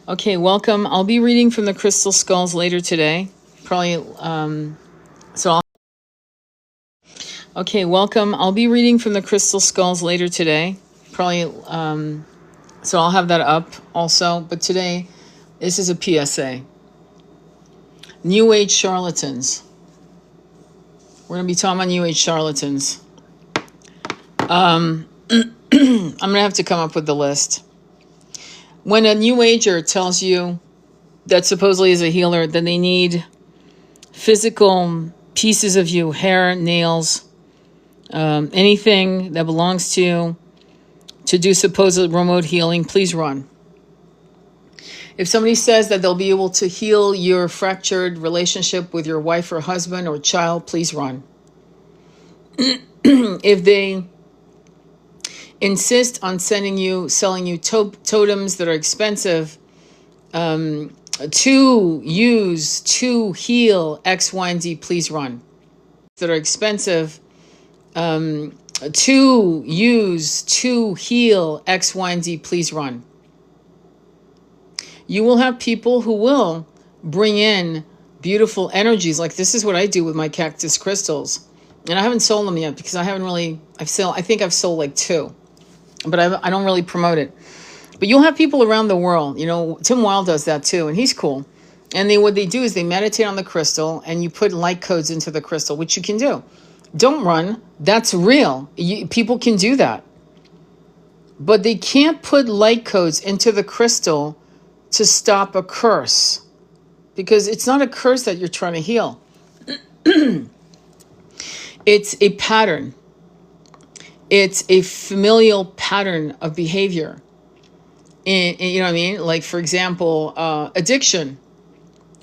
Okay, welcome. I'll be reading from the crystal skulls later today. Probably, so I'll, okay, welcome. I'll be reading from the crystal skulls later today. Probably, so I'll have that up also. But today, this is a PSA. New Age charlatans. We're going to be talking about New Age charlatans. I'm going to have to come up with the list. When a New Ager tells you that supposedly is a healer, then they need physical pieces of you, hair, nails, anything that belongs to you to do supposed remote healing, please run. If somebody says that they'll be able to heal your fractured relationship with your wife or husband or child, please run. If they insist on selling you totems that are expensive to use to heal X, Y, and Z, please run. That are expensive to use to heal X, Y, and Z, please run. You will have people who will bring in beautiful energies. Like this is what I do with my cactus crystals. And I haven't sold them yet because I think I've sold like 2. But I don't really promote it. But you'll have people around the world. You know, Tim Weil does that too, and he's cool. And what they do is they meditate on the crystal, and you put light codes into the crystal, which you can do. Don't run. That's real. People can do that. But they can't put light codes into the crystal to stop a curse. Because it's not a curse that you're trying to heal. It's a pattern. It's a familial pattern of behavior. And you know what I mean? Like, for example, addiction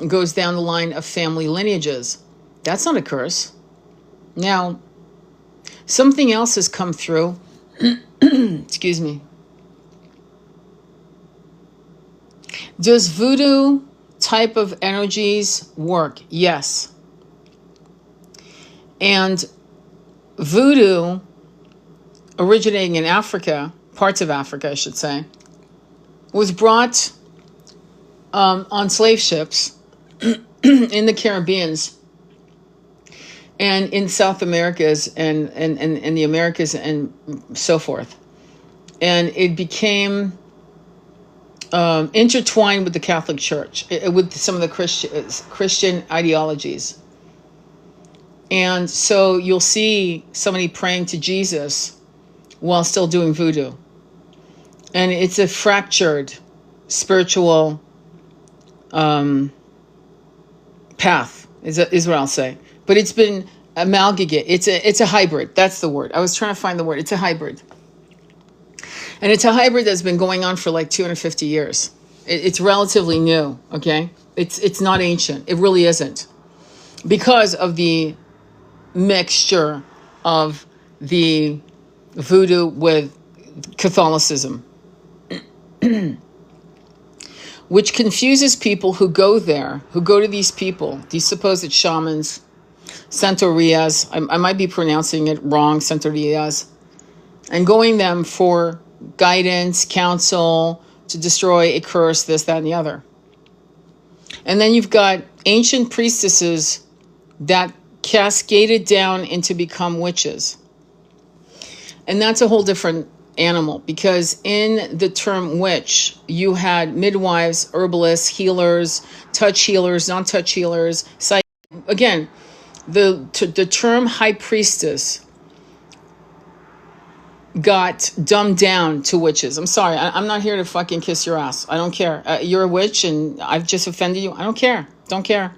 goes down the line of family lineages. That's not a curse. Now, something else has come through. Excuse me. Does voodoo type of energies work? Yes. And voodoo, originating in Africa, parts of Africa, I should say, was brought on slave ships in the Caribbeans and in South Americas and the Americas and so forth. And it became intertwined with the Catholic Church, with some of the Christian ideologies. And so you'll see somebody praying to Jesus while still doing voodoo. And it's a fractured spiritual path, is what I'll say. But it's been amalgamated. It's a hybrid. That's the word. I was trying to find the word. It's a hybrid. And it's a hybrid that's been going on for like 250 years. It's relatively new, okay? It's not ancient. It really isn't. Because of the mixture of the voodoo with Catholicism. Which confuses people who go there, who go to these people, these supposed shamans, Santorias, I might be pronouncing it wrong, Santorias, and going them for guidance, counsel, to destroy a curse, this, that, and the other. And then you've got ancient priestesses that cascaded down into become witches. And that's a whole different animal, because in the term witch, you had midwives, herbalists, healers, touch healers, non-touch healers. Again, the term high priestess got dumbed down to witches. I'm sorry, I'm not here to fucking kiss your ass. I don't care. You're a witch and I've just offended you. I don't care. Don't care.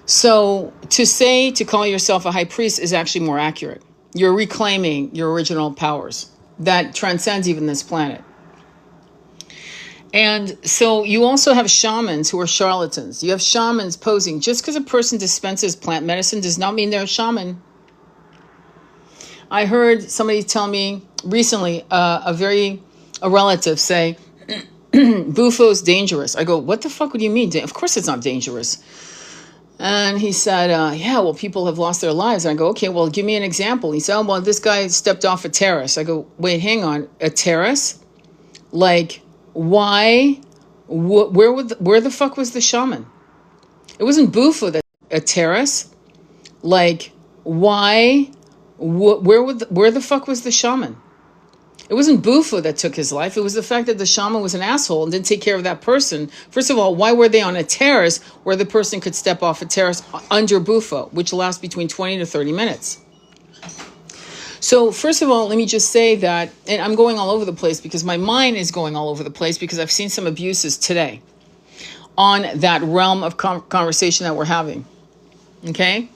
So to call yourself a high priest is actually more accurate. You're reclaiming your original powers that transcends even this planet. And so you also have shamans who are charlatans. You have shamans posing. Just because a person dispenses plant medicine does not mean they're a shaman. I heard somebody tell me recently, a relative say, Bufo's dangerous. I go, what the fuck would you mean? Of course it's not dangerous. And he said, well, people have lost their lives. And I go, okay, well, give me an example. He said, well, this guy stepped off a terrace. I go, wait, hang on, a terrace? Like why, where the fuck was the shaman? It wasn't Bufo that a terrace. Like, why, where the fuck was the shaman? It wasn't Bufo that took his life. It was the fact that the shaman was an asshole and didn't take care of that person. First of all, why were they on a terrace where the person could step off a terrace under Bufo, which lasts between 20 to 30 minutes? So first of all, let me just say that, and I'm going all over the place because my mind is going all over the place because I've seen some abuses today on that realm of conversation that we're having. Okay?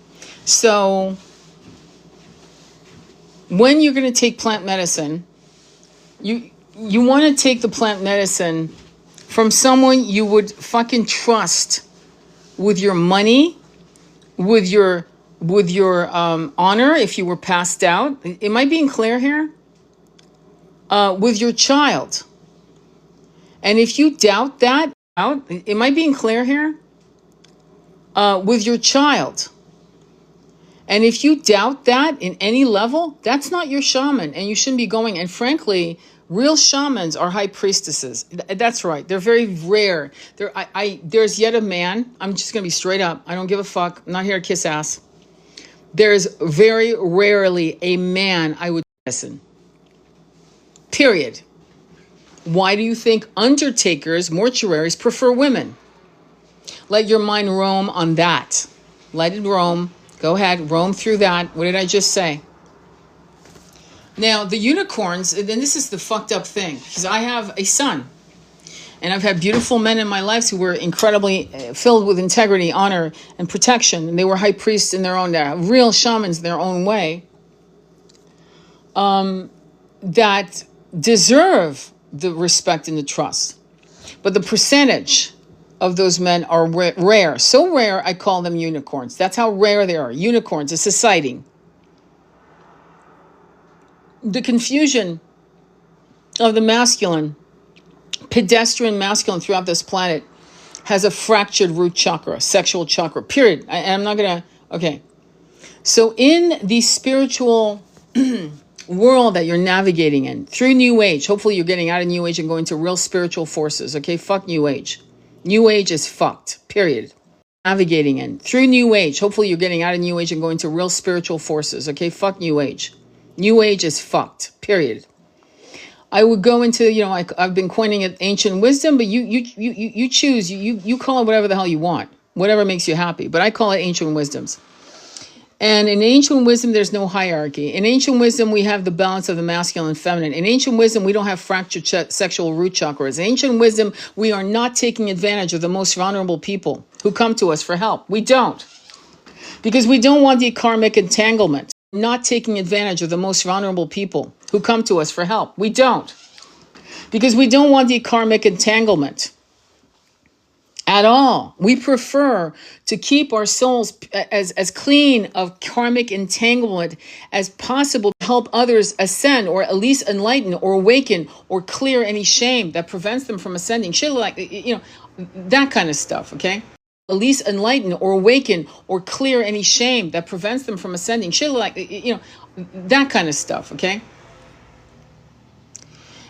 So when you're going to take plant medicine, you want to take the plant medicine from someone you would fucking trust with your money, with your honor if you were passed out. Am I being clear here? With your child. And if you doubt that, am I being clear here? With your child. And if you doubt that in any level, that's not your shaman, and you shouldn't be going. And frankly, real shamans are high priestesses. That's right. They're very rare. There's yet a man. I'm just going to be straight up. I don't give a fuck. I'm not here to kiss ass. There's very rarely a man I would listen. Period. Why do you think undertakers, mortuaries prefer women? Let your mind roam on that. Let it roam. Go ahead, roam through that. What did I just say? Now, the unicorns, and this is the fucked up thing, because I have a son, and I've had beautiful men in my life who were incredibly filled with integrity, honor, and protection, and they were high priests in their own, real shamans in their own way, that deserve the respect and the trust. But the percentage of those men are rare. So rare, I call them unicorns. That's how rare they are. Unicorns, it's a sighting. The confusion of the masculine, pedestrian masculine throughout this planet has a fractured root chakra, sexual chakra, period. And I'm not going to, okay. So in the spiritual world that you're navigating in, through New Age, hopefully you're getting out of New Age and going to real spiritual forces, okay? Fuck New Age. New Age is fucked, period. Navigating in. Through New Age, hopefully you're getting out of New Age and going to real spiritual forces, okay? Fuck New Age. New Age is fucked, period. I would go into, I've been coining it ancient wisdom, but you choose, you call it whatever the hell you want, whatever makes you happy, but I call it ancient wisdoms. And in ancient wisdom, there's no hierarchy. In ancient wisdom, we have the balance of the masculine and feminine. In ancient wisdom, we don't have fractured sexual root chakras. In ancient wisdom, we are not taking advantage of the most vulnerable people who come to us for help. We don't. Because we don't want the karmic entanglement. Not taking advantage of the most vulnerable people who come to us for help. We don't. Because we don't want the karmic entanglement. At all. We prefer to keep our souls as clean of karmic entanglement as possible to help others ascend or at least enlighten or awaken or clear any shame that prevents them from ascending. Shit like, that kind of stuff, okay? At least enlighten or awaken or clear any shame that prevents them from ascending. Shit like, that kind of stuff, okay?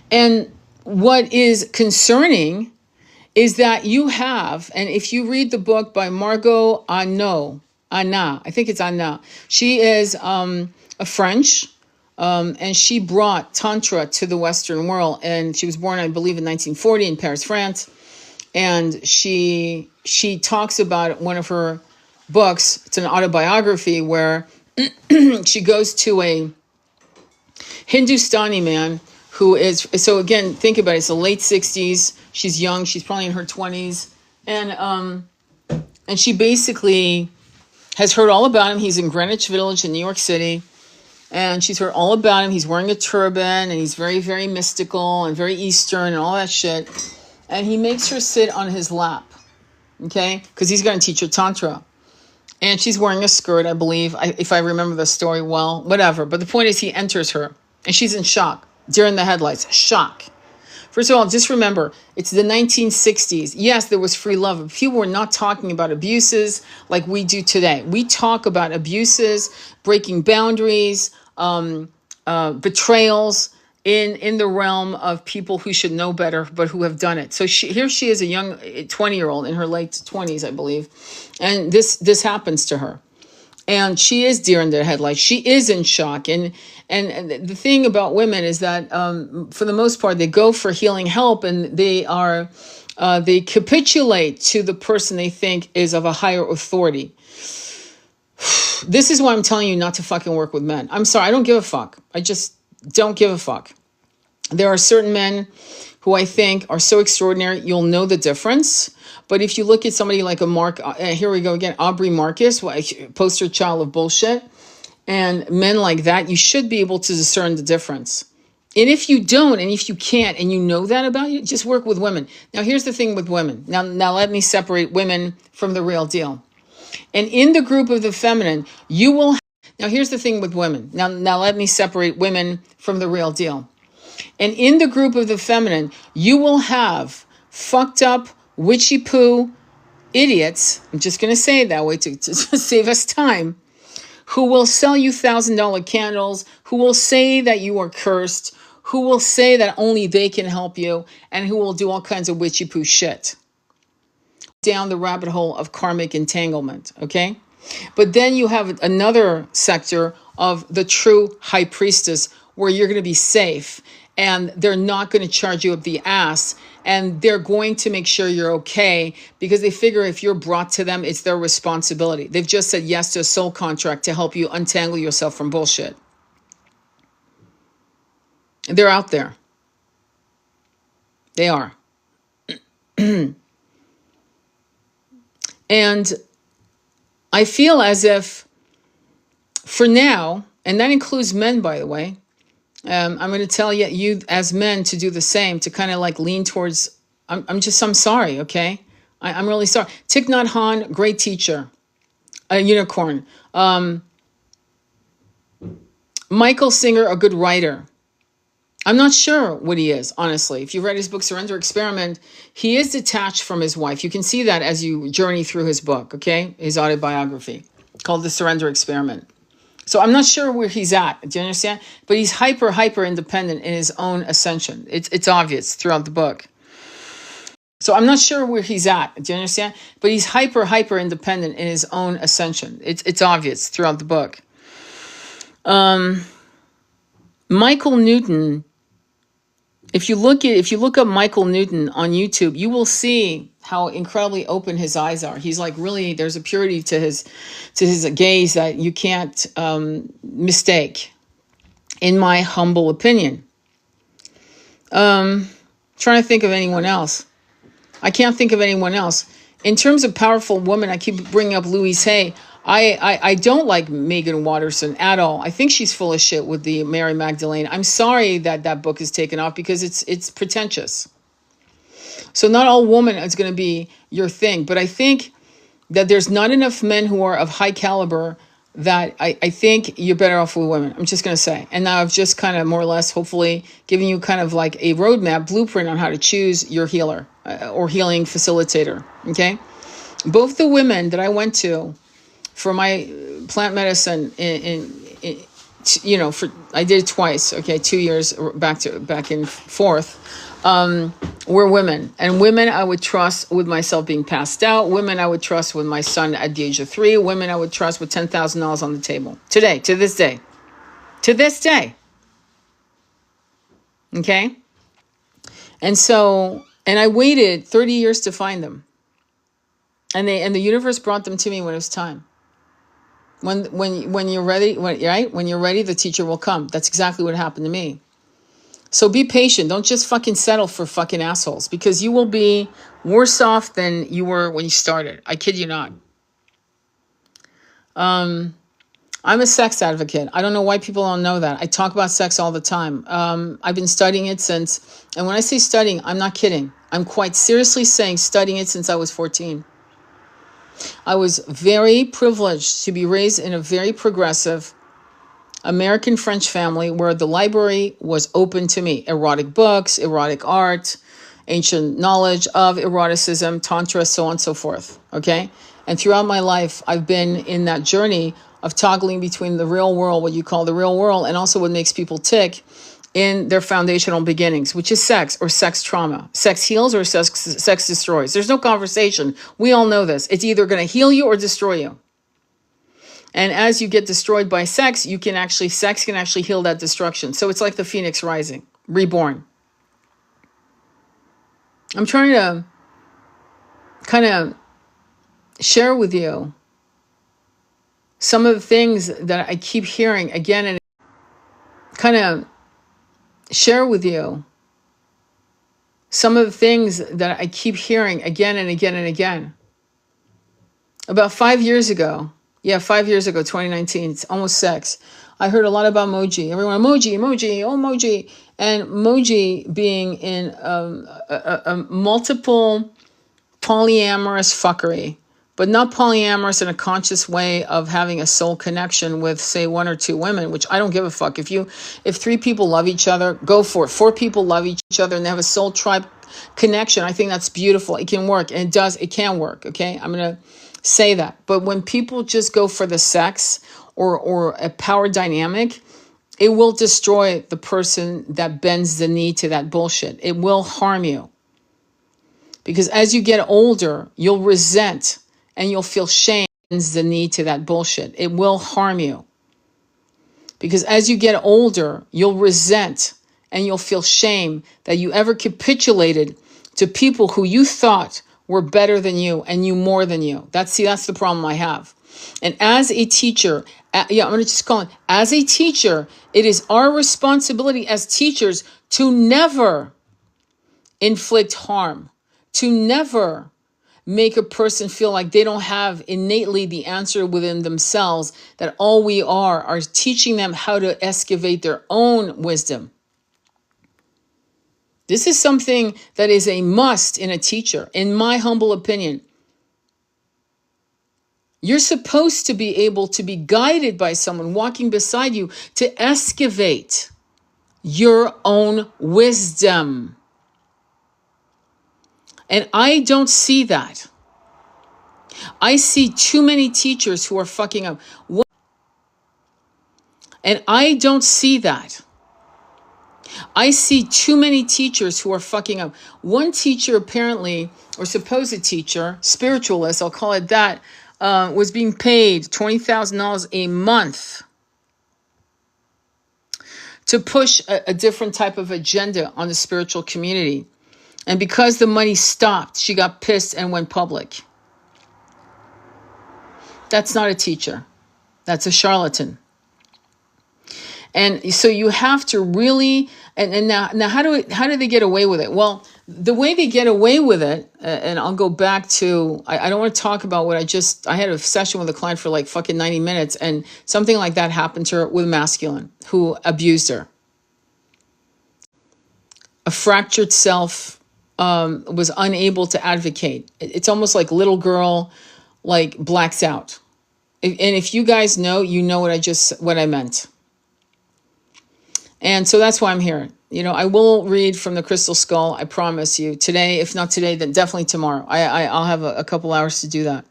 And what is concerning is that you have, and if you read the book by Margot Anna, I think it's Anna, she is a French, and she brought Tantra to the Western world, and she was born, I believe, in 1940 in Paris, France, and she talks about one of her books, it's an autobiography, where she goes to a Hindustani man who is, so again, think about it, it's the late 60s, she's young, she's probably in her 20s, and she basically has heard all about him. He's in Greenwich Village in New York City, and she's heard all about him. He's wearing a turban, and he's very, very mystical and very Eastern and all that shit, and he makes her sit on his lap, okay, because he's going to teach her Tantra, and she's wearing a skirt, I believe, if I remember the story well, whatever, but the point is he enters her, and she's in shock. Deer in the headlights, shock. First of all, just remember, it's the 1960s. Yes, there was free love, but people were not talking about abuses like we do today. We talk about abuses, breaking boundaries, betrayals, in the realm of people who should know better, but who have done it. So here she is, a young 20-year-old in her late 20s, I believe. And this happens to her. And she is deer in the headlights. She is in shock. And the thing about women is that, for the most part, they go for healing help, and they capitulate to the person they think is of a higher authority. This is why I'm telling you not to fucking work with men. I'm sorry, I don't give a fuck. I just don't give a fuck. There are certain men who I think are so extraordinary, you'll know the difference. But if you look at somebody like here we go again, Aubrey Marcus, poster child of bullshit, and men like that, you should be able to discern the difference. And if you don't, and if you can't, and you know that about you, just work with women. Now, here's the thing with women. Now let me separate women from the real deal. And in the group of the feminine, you will. Now, here's the thing with women. Now let me separate women from the real deal. And in the group of the feminine, you will have fucked up, witchy poo idiots. I'm just going to say it that way to save us time. Who will sell you $1,000 candles? Who will say that you are cursed? Who will say that only they can help you? And who will do all kinds of witchy poo shit down the rabbit hole of karmic entanglement, okay? But then you have another sector of the true high priestess where you're going to be safe, and they're not going to charge you up the ass, and they're going to make sure you're okay because they figure if you're brought to them, it's their responsibility. They've just said yes to a soul contract to help you untangle yourself from bullshit. They're out there. They are. And I feel as if for now, and that includes men, by the way, I'm going to tell you as men to do the same, to kind of like lean towards, I'm sorry, okay? I'm really sorry. Thich Nhat Hanh, great teacher, a unicorn. Michael Singer, a good writer. I'm not sure what he is, honestly. If you've read his book, Surrender Experiment, he is detached from his wife. You can see that as you journey through his book, okay? His autobiography called The Surrender Experiment. So I'm not sure where he's at. Do you understand? But he's hyper independent in his own ascension. It's obvious throughout the book. So I'm not sure where he's at. Do you understand? But he's hyper independent in his own ascension. It's obvious throughout the book. Michael Newton. If you look up Michael Newton on YouTube, you will see how incredibly open his eyes are. He's like really, there's a purity to his gaze that you can't mistake, in my humble opinion. Trying to think of anyone else. I can't think of anyone else. In terms of powerful women, I keep bringing up Louise Hay. I don't like Megan Watterson at all. I think she's full of shit with the Mary Magdalene. I'm sorry that book is taken off because it's pretentious. So not all woman is going to be your thing. But I think that there's not enough men who are of high caliber that I think you're better off with women. I'm just going to say. And now I've just kind of more or less, hopefully, giving you kind of like a roadmap, blueprint on how to choose your healer or healing facilitator. Okay? Both the women that I went to for my plant medicine I did it twice, okay, 2 years back and forth, were women. And women I would trust with myself being passed out, women I would trust with my son at the age of 3, women I would trust with $10,000 on the table. Today, to this day. Okay? And I waited 30 years to find them. And the universe brought them to me when it was time. When you're ready, when you're ready, the teacher will come. That's exactly what happened to me. So be patient. Don't just fucking settle for fucking assholes, because you will be worse off than you were when you started. I kid you not. I'm a sex advocate. I don't know why people don't know that. I talk about sex all the time. I've been studying it since, and when I say studying, I'm not kidding. I'm quite seriously saying studying it since I was 14. I was very privileged to be raised in a very progressive American French family where the library was open to me. Erotic books, erotic art, ancient knowledge of eroticism, tantra, so on and so forth. Okay? And throughout my life, I've been in that journey of toggling between the real world, what you call the real world, and also what makes people tick, in their foundational beginnings, which is sex or sex trauma. Sex heals or sex destroys. There's no conversation. We all know this. It's either going to heal you or destroy you. And as you get destroyed by sex, sex can actually heal that destruction. So it's like the phoenix rising, reborn. I'm trying to kind of share with you some of the things that I keep hearing again and kind of share with you some of the things that I keep hearing again and again and again. About 5 years ago, 2019, it's almost sex. I heard a lot about emoji. Everyone, emoji. And emoji being in a multiple polyamorous fuckery, but not polyamorous in a conscious way of having a soul connection with, say, one or two women, which I don't give a fuck. If 3 people love each other, go for it. 4 people love each other and they have a soul tribe connection. I think that's beautiful. It can work, and it can work. Okay. I'm going to say that. But when people just go for the sex or a power dynamic, it will destroy the person that bends the knee to that bullshit. It will harm you. Because as you get older, you'll resent and you'll feel shame bends the knee to that bullshit. It will harm you. Because as you get older, you'll resent and you'll feel shame that you ever capitulated to people who you thought were better than you and knew more than you. That's the problem I have. And as a teacher, I'm going to just call it, as a teacher, it is our responsibility as teachers to never inflict harm, to never make a person feel like they don't have innately the answer within themselves, that all we are teaching them how to excavate their own wisdom. This is something that is a must in a teacher, in my humble opinion. You're supposed to be able to be guided by someone walking beside you to excavate your own wisdom. And I don't see that. I see too many teachers who are fucking up. And I don't see that. I see too many teachers who are fucking up. One teacher apparently, or supposed teacher, spiritualist, I'll call it that, was being paid $20,000 a month to push a different type of agenda on the spiritual community. And because the money stopped, she got pissed and went public. That's not a teacher. That's a charlatan. And so you have to really, and now how do they get away with it? Well, the way they get away with it, and I'll go back to, I don't want to talk about what I had a session with a client for like fucking 90 minutes, and something like that happened to her with masculine who abused her. A fractured self, was unable to advocate. It's almost like little girl, like blacks out. And if you guys know, you know what I meant. And so that's why I'm here. I will read from the Crystal Skull. I promise you today. If not today, then definitely tomorrow. I'll have a couple hours to do that.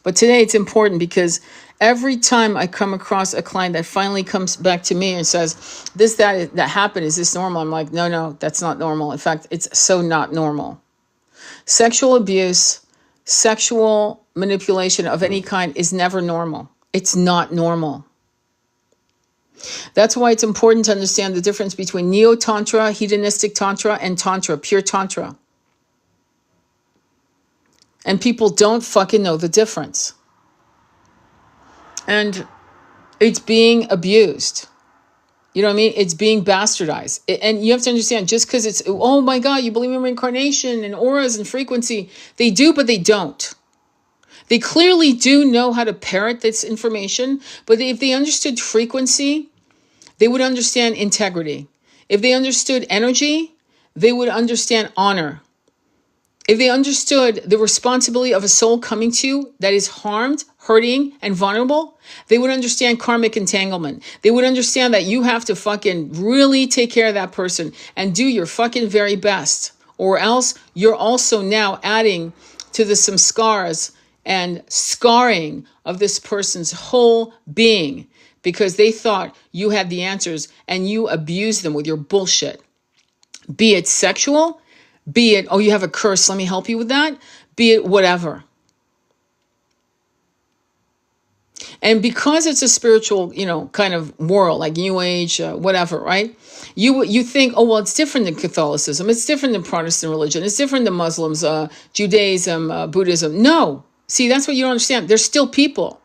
But today it's important because every time I come across a client that finally comes back to me and says, that happened, is this normal? I'm like, no, that's not normal. In fact, it's so not normal. Sexual abuse, sexual manipulation of any kind is never normal. It's not normal. That's why it's important to understand the difference between neo-tantra, hedonistic tantra, and tantra, pure tantra. And people don't fucking know the difference. And it's being abused. You know what I mean? It's being bastardized. And you have to understand, just because it's, oh my God, you believe in reincarnation and auras and frequency. They do, but they don't. They clearly do know how to parrot this information, but if they understood frequency, they would understand integrity. If they understood energy, they would understand honor. If they understood the responsibility of a soul coming to you that is harmed, hurting, and vulnerable, they would understand karmic entanglement. They would understand that you have to fucking really take care of that person and do your fucking very best. Or else you're also now adding to the samskaras and scarring of this person's whole being. because they thought you had the answers and you abused them with your bullshit. Be it sexual, be it, oh, you have a curse, let me help you with that, be it whatever. And because it's a spiritual, kind of world, like New Age, whatever, right? You think, oh, well, it's different than Catholicism. It's different than Protestant religion. It's different than Muslims, Judaism, Buddhism. No. See, that's what you don't understand. There's still people.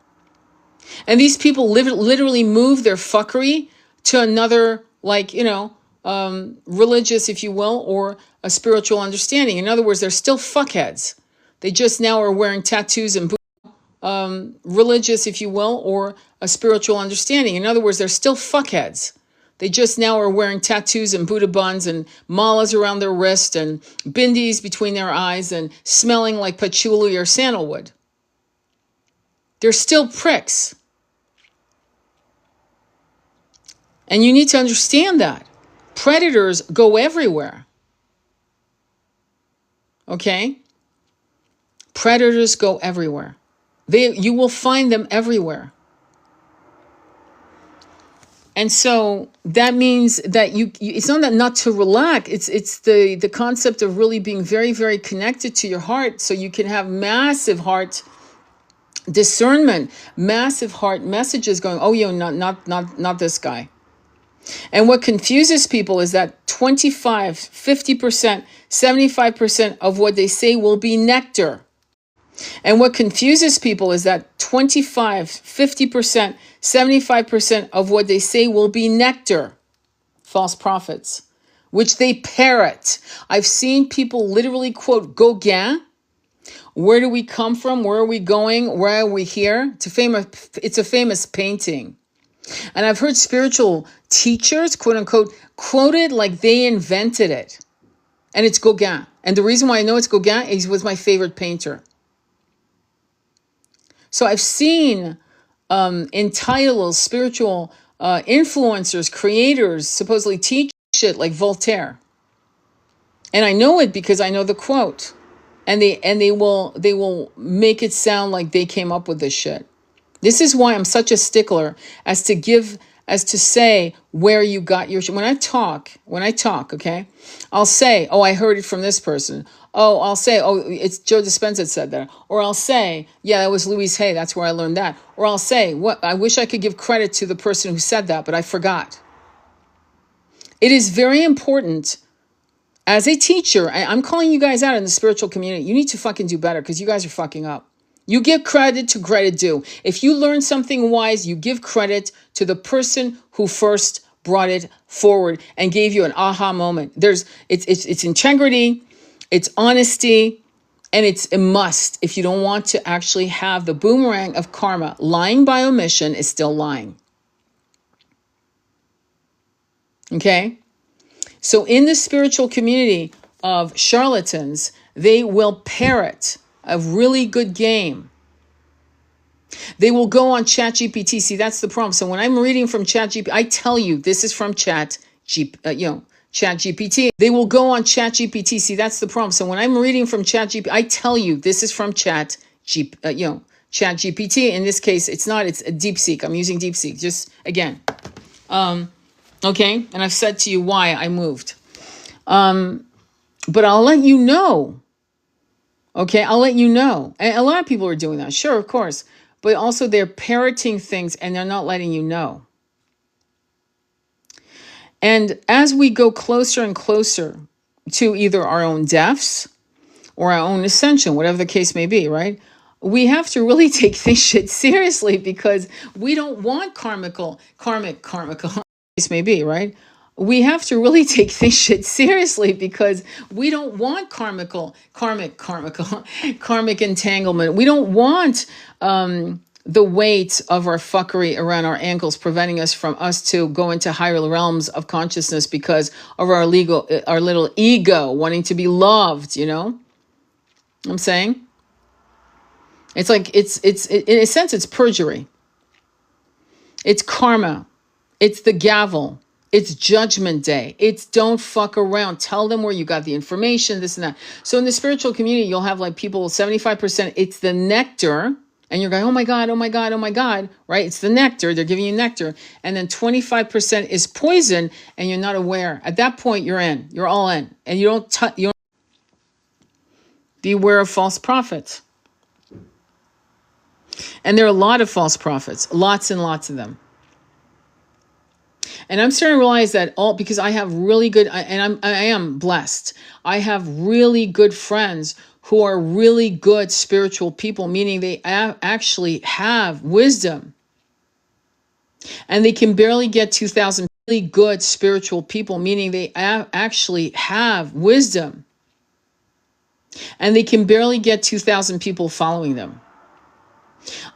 And these people literally move their fuckery to another, religious, if you will, or a spiritual understanding. In other words, they're still fuckheads. They just now are wearing tattoos and religious, if you will, or a spiritual understanding. In other words, they're still fuckheads. They just now are wearing tattoos and Buddha buns and malas around their wrist and bindis between their eyes and smelling like patchouli or sandalwood. They're still pricks. And you need to understand that. Predators go everywhere. Okay? Predators go everywhere. You will find them everywhere. And so that means that it's not to relax. It's the concept of really being very, very connected to your heart so you can have massive heart discernment, massive heart messages going, oh, not this guy. And what confuses people is that 25, 50%, 75% of what they say will be nectar. And what confuses people is that 25, 50%, 75% of what they say will be nectar, false prophets, which they parrot. I've seen people literally quote Gauguin. Where do we come from? Where are we going? Why are we here? It's a famous painting. And I've heard spiritual teachers, quote unquote, quoted like they invented it. And it's Gauguin. And the reason why I know it's Gauguin is he was my favorite painter. So I've seen entitled spiritual influencers, creators, supposedly teach shit like Voltaire. And I know it because I know the quote. And they will make it sound like they came up with this shit. This is why I'm such a stickler as to say where you got your shit. When I talk, okay, I'll say, oh, I heard it from this person. Oh, I'll say, oh, it's Joe Dispenza that said that. Or I'll say, yeah, that was Louise Hay. That's where I learned that. Or I'll say, what? I wish I could give credit to the person who said that, but I forgot. It is very important as a teacher. I'm calling you guys out in the spiritual community. You need to fucking do better because you guys are fucking up. You give credit to credit due. If you learn something wise, you give credit to the person who first brought it forward and gave you an aha moment. It's integrity, it's honesty, and it's a must if you don't want to actually have the boomerang of karma. Lying by omission is still lying. Okay? So in the spiritual community of charlatans, they will parrot a really good game. They will go on ChatGPT. See, that's the problem. So when I'm reading from ChatGPT, I tell you this is from ChatGPT. They will go on ChatGPT. See, that's the problem. So when I'm reading from ChatGPT, I tell you this is from ChatGPT. In this case, it's not. It's a DeepSeek. I'm using DeepSeek. Just again, okay. And I've said to you why I moved. But I'll let you know. Okay, I'll let you know. And a lot of people are doing that. Sure, of course. But also they're parroting things and they're not letting you know. And as we go closer and closer to either our own deaths or our own ascension, whatever the case may be, right? We have to really take this shit seriously because we don't want karmical, case may be, right? We have to really take this shit seriously because we don't want karmic entanglement. We don't want the weight of our fuckery around our ankles preventing us to go into higher realms of consciousness because of our little ego wanting to be loved, you know? I'm saying? It's like, it's in a sense, it's perjury. It's karma. It's the gavel. It's judgment day. It's don't fuck around. Tell them where you got the information, this and that. So in the spiritual community, you'll have like people, 75%, it's the nectar. And you're going, oh my God, oh my God, oh my God, right? It's the nectar. They're giving you nectar. And then 25% is poison and you're not aware. At that point, you're in. You're all in. And you don't beware of false prophets. And there are a lot of false prophets, lots and lots of them. And I'm starting to realize that because I have really good, and I am blessed. I have really good friends who are really good spiritual people, meaning they actually have wisdom. And they can barely get 2,000 really good spiritual people, meaning they actually have wisdom. And they can barely get 2,000 people following them.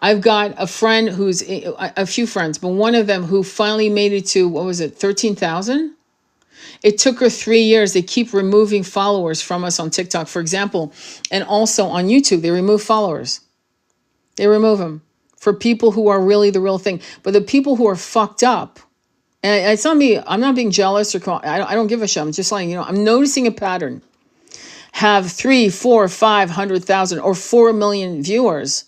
I've got a friend a few friends, but one of them who finally made it to, 13,000? It took her 3 years. They keep removing followers from us on TikTok, for example, and also on YouTube. They remove followers. They remove them for people who are really the real thing. But the people who are fucked up, and it's not me, I'm not being jealous I don't give a shit. I'm just letting you know, I'm noticing a pattern. Have 3, 4, 500,000 or 4 million viewers,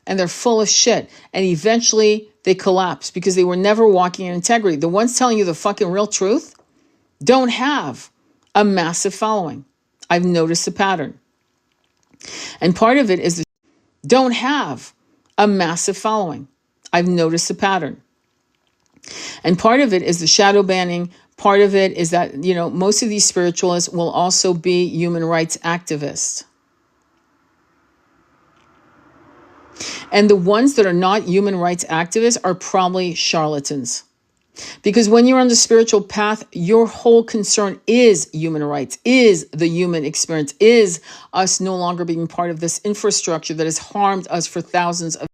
and they're full of shit. And eventually they collapse because they were never walking in integrity. The ones telling you the fucking real truth don't have a massive following. I've noticed a pattern. And part of it is don't have a massive following. I've noticed a pattern. And part of it is the shadow banning. Part of it is that, most of these spiritualists will also be human rights activists. And the ones that are not human rights activists are probably charlatans. Because when you're on the spiritual path, your whole concern is human rights, is the human experience, is us no longer being part of this infrastructure that has harmed us for thousands of.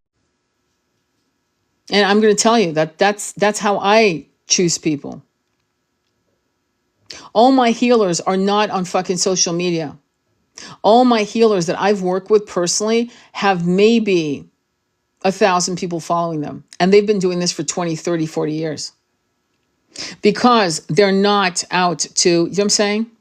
And I'm going to tell you that's how I choose people. All my healers are not on fucking social media. All my healers that I've worked with personally have maybe 1,000 people following them. And they've been doing this for 20, 30, 40 years. Because they're not out to, you know what I'm saying?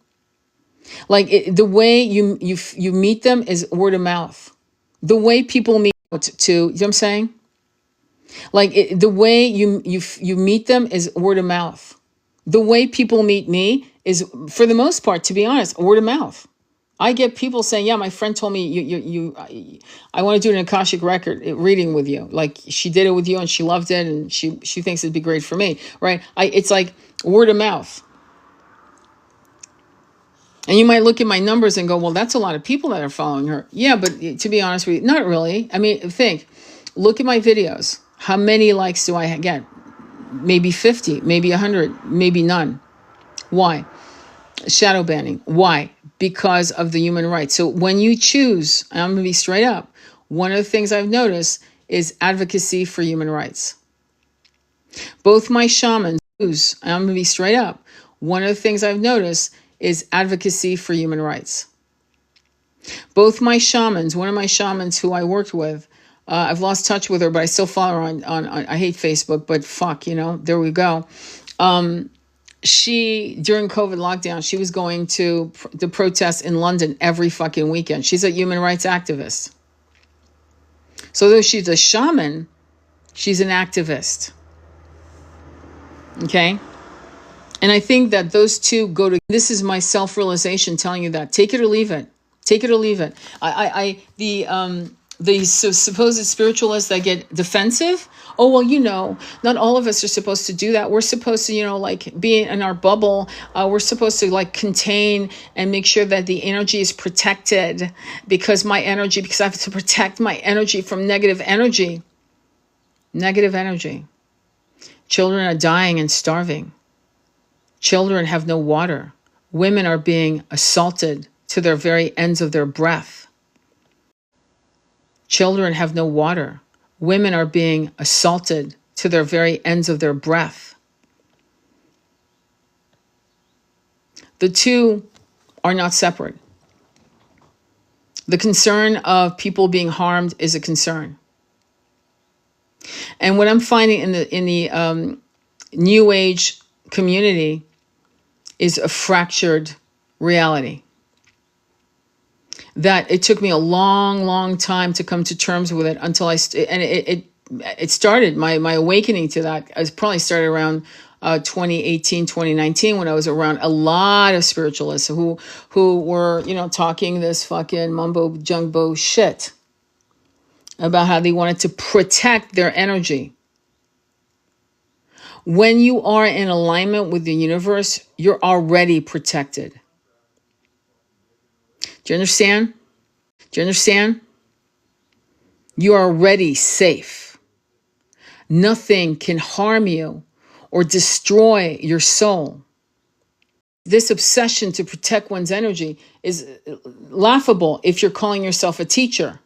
Like the way you meet them is word of mouth. The way people meet out to, you know what I'm saying? Like the way you meet them is word of mouth. The way people meet me is, for the most part, to be honest, word of mouth. I get people saying, yeah, my friend told me I want to do an Akashic record reading with you. Like she did it with you and she loved it and she thinks it'd be great for me, right? It's like word of mouth. And you might look at my numbers and go, well, that's a lot of people that are following her. Yeah, but to be honest with you, not really. I mean, look at my videos. How many likes do I get? Maybe 50, maybe 100, maybe none. Why? Shadow banning. Why? Because of the human rights. So when you choose, and I'm going to be straight up, one of the things I've noticed is advocacy for human rights. Both my shamans, and I'm going to be straight up, one of the things I've noticed is advocacy for human rights. Both my shamans, one of my shamans who I worked with, I've lost touch with her, but I still follow her on I hate Facebook, but fuck, there we go. She, during COVID lockdown, she was going to the protests in London every fucking weekend. She's a human rights activist. So though she's a shaman, she's an activist. Okay? And I think that those two go to, this is my self-realization telling you that. Take it or leave it. Take it or leave it. The supposed spiritualists that get defensive. Oh, well, not all of us are supposed to do that. We're supposed to, be in our bubble. We're supposed to, contain and make sure that the energy is protected because I have to protect my energy from negative energy. Negative energy. Children are dying and starving. Children have no water. Women are being assaulted to their very ends of their breath. Children have no water. Women are being assaulted to their very ends of their breath. The two are not separate. The concern of people being harmed is a concern. And what I'm finding in the New Age community is a fractured reality. that it took me a long, long time to come to terms with it until it started, my awakening to that. I probably started around 2018, 2019, when I was around a lot of spiritualists who were, talking this fucking mumbo jumbo shit about how they wanted to protect their energy. When you are in alignment with the universe, you're already protected. Do you understand? Do you understand? You are already safe. Nothing can harm you or destroy your soul. This obsession to protect one's energy is laughable if you're calling yourself a teacher.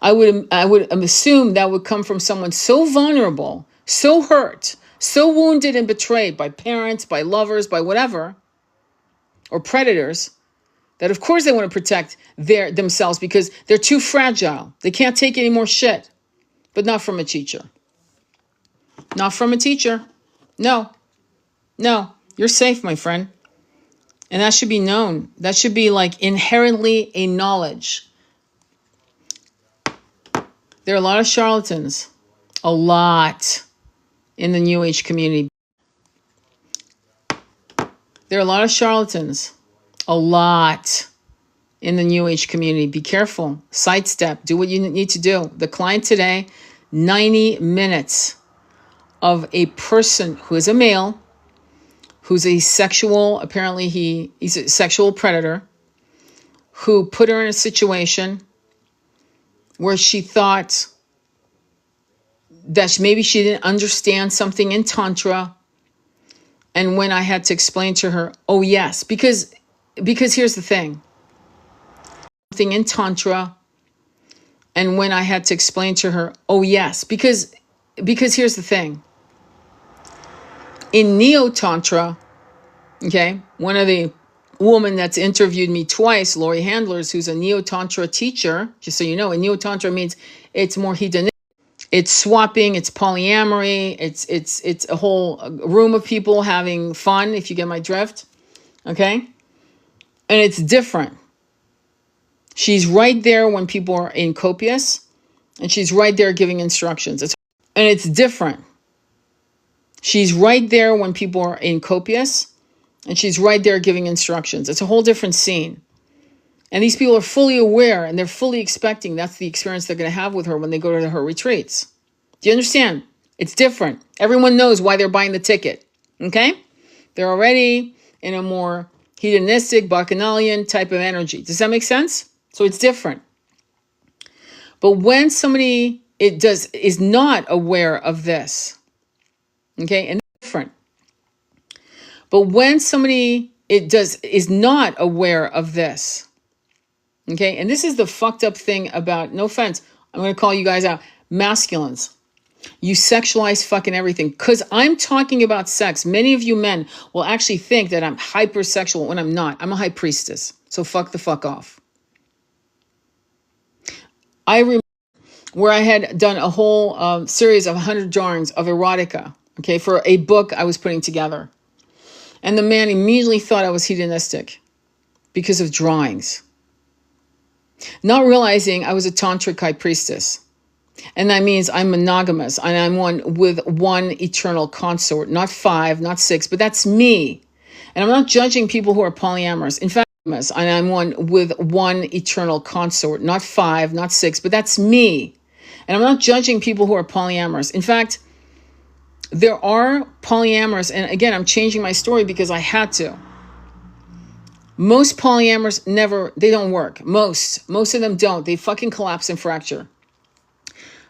I would assume that would come from someone so vulnerable, so hurt, so wounded and betrayed by parents, by lovers, by whatever, or predators, that of course they want to protect themselves because they're too fragile. They can't take any more shit. But not from a teacher. Not from a teacher. No. You're safe, my friend. And that should be known. That should be like inherently a knowledge. There are a lot of charlatans. A lot in the New Age community. There are a lot of charlatans. A lot in the New Age community. Be careful. Sidestep. Do what you need to do. The client today, 90 minutes of a person who is a male, who's a sexual, apparently he's a sexual predator, who put her in a situation where she thought that maybe she didn't understand something in Tantra. And when I had to explain to her, oh yes, because here's the thing. Something in Tantra. And when I had to explain to her, oh yes, because here's the thing. In Neo-Tantra, okay, one of the woman that's interviewed me twice, Lori Handlers, who's a Neo-Tantra teacher, just so you know, and Neo-Tantra means it's more hedonistic. It's swapping, it's polyamory, it's a whole room of people having fun, if you get my drift, okay? And it's different. She's right there when people are in copious, and she's right there giving instructions. And it's different. She's right there when people are in copious, and she's right there giving instructions. It's a whole different scene. And these people are fully aware, and they're fully expecting that's the experience they're going to have with her when they go to her retreats. Do you understand? It's different. Everyone knows why they're buying the ticket. Okay? They're already in a more hedonistic, bacchanalian type of energy. Does that make sense? So it's different. But when somebody is not aware of this, okay, and it's different. But when somebody is not aware of this, okay, and this is the fucked up thing about, no offense, I'm going to call you guys out, masculines. You sexualize fucking everything. Because I'm talking about sex. Many of you men will actually think that I'm hypersexual when I'm not. I'm a high priestess. So fuck the fuck off. I remember where I had done a whole series of 100 drawings of erotica, okay, for a book I was putting together. And the man immediately thought I was hedonistic because of drawings. Not realizing I was a tantric high priestess. And that means I'm monogamous and I'm one with one eternal consort, not 5, not 6, but that's me. And I'm not judging people who are polyamorous. In fact, and I'm one with one eternal consort, not 5, not 6, but that's me. And I'm not judging people who are polyamorous. In fact, there are polyamorous, and again, I'm changing my story because I had to. Most polyamorous they don't work. Most of them don't. They fucking collapse and fracture.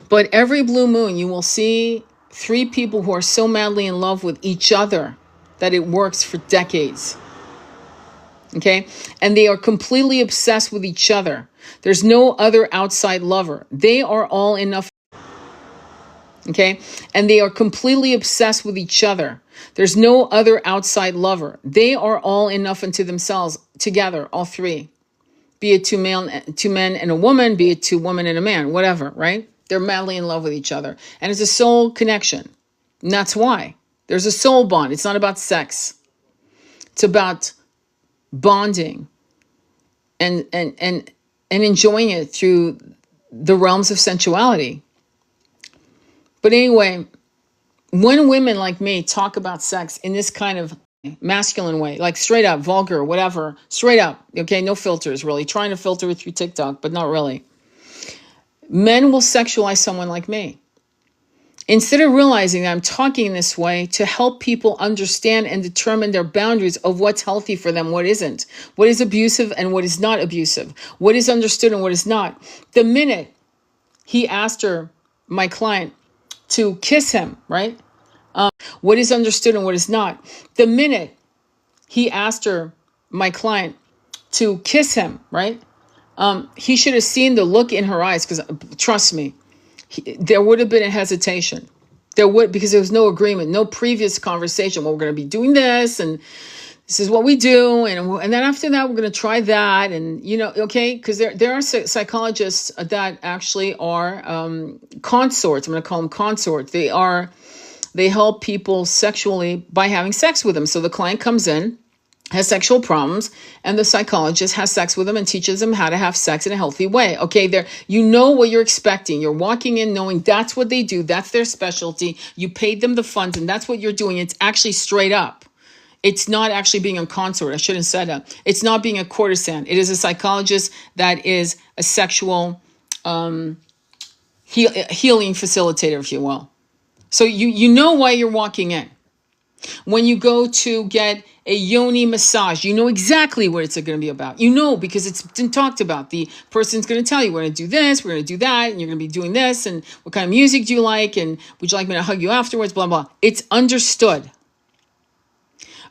But every blue moon, you will see 3 people who are so madly in love with each other that it works for decades. Okay? And they are completely obsessed with each other. There's no other outside lover. They are all enough. Okay? And they are completely obsessed with each other. There's no other outside lover. They are all enough unto themselves together, all 3. Be it 2 men and a woman, be it 2 women and a man, whatever, right? They're madly in love with each other. And it's a soul connection. And that's why. There's a soul bond. It's not about sex. It's about bonding and enjoying it through the realms of sensuality. But anyway, when women like me talk about sex in this kind of masculine way, like straight up, vulgar, whatever, straight up, okay, no filters really, trying to filter it through TikTok, but not really. Men will sexualize someone like me. Instead of realizing that I'm talking in this way to help people understand and determine their boundaries of what's healthy for them, what isn't, what is abusive and what is not abusive, what is understood and what is not. The minute he asked her, my client, to kiss him, right? What is understood and what is not. The minute he asked her, my client, to kiss him, right? He should have seen the look in her eyes, because trust me, there would have been a hesitation. Because there was no agreement, no previous conversation. Well, we're going to be doing this, and this is what we do, and then after that, we're going to try that, and okay, because there are psychologists that actually are consorts. I'm going to call them consorts. They help people sexually by having sex with them. So the client comes in, has sexual problems, and the psychologist has sex with them and teaches them how to have sex in a healthy way. Okay, there, you know what you're expecting. You're walking in knowing that's what they do. That's their specialty. You paid them the funds, and that's what you're doing. It's actually straight up. It's not actually being a consort. I shouldn't have said that. It's not being a courtesan. It is a psychologist that is a sexual healing facilitator, if you will. So you know why you're walking in. When you go to get a yoni massage, you know exactly what it's going to be about. You know, because it's been talked about. The person's going to tell you, we're going to do this, we're going to do that, and you're going to be doing this, and what kind of music do you like, and would you like me to hug you afterwards, blah, blah. It's understood.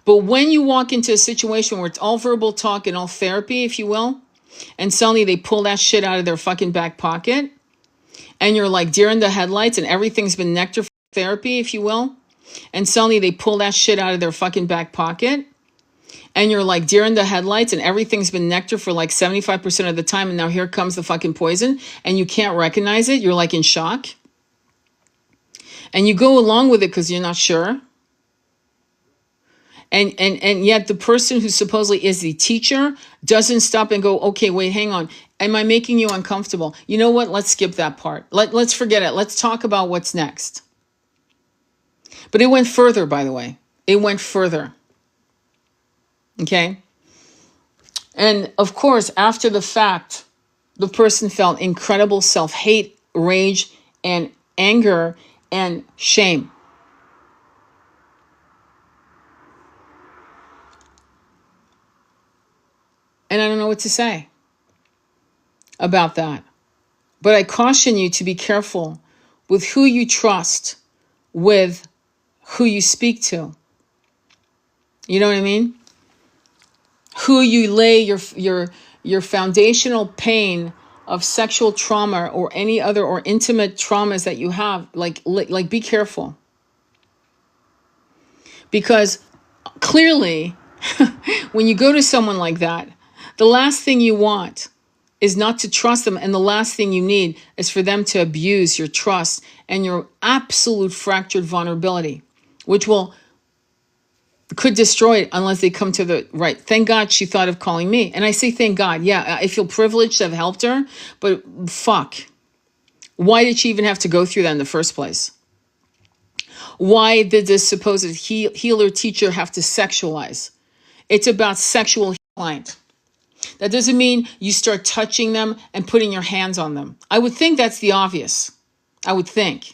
But when you walk into a situation where it's all verbal talk and all therapy, if you will, and suddenly they pull that shit out of their fucking back pocket, and you're like deer in the headlights, and everything's been nectar for therapy, if you will, and suddenly they pull that shit out of their fucking back pocket, and you're like deer in the headlights, and everything's been nectar for like 75% of the time, and now here comes the fucking poison, and you can't recognize it, you're like in shock, and you go along with it because you're not sure. And yet the person who supposedly is the teacher doesn't stop and go, okay, wait, hang on. Am I making you uncomfortable? You know what? Let's skip that part. Let's forget it. Let's talk about what's next. But it went further, by the way. It went further. Okay? And of course, after the fact, the person felt incredible self-hate, rage, and anger, and shame. And I don't know what to say about that. But I caution you to be careful with who you trust, with who you speak to. You know what I mean? Who you lay your foundational pain of sexual trauma or any other or intimate traumas that you have, like be careful. Because clearly, when you go to someone like that, the last thing you want is not to trust them. And the last thing you need is for them to abuse your trust and your absolute fractured vulnerability, which could destroy it unless they come to the right. Thank God she thought of calling me. And I say thank God. Yeah, I feel privileged to have helped her, but fuck. Why did she even have to go through that in the first place? Why did this supposed healer teacher have to sexualize? It's about sexual client. That doesn't mean you start touching them and putting your hands on them. I would think that's the obvious. I would think.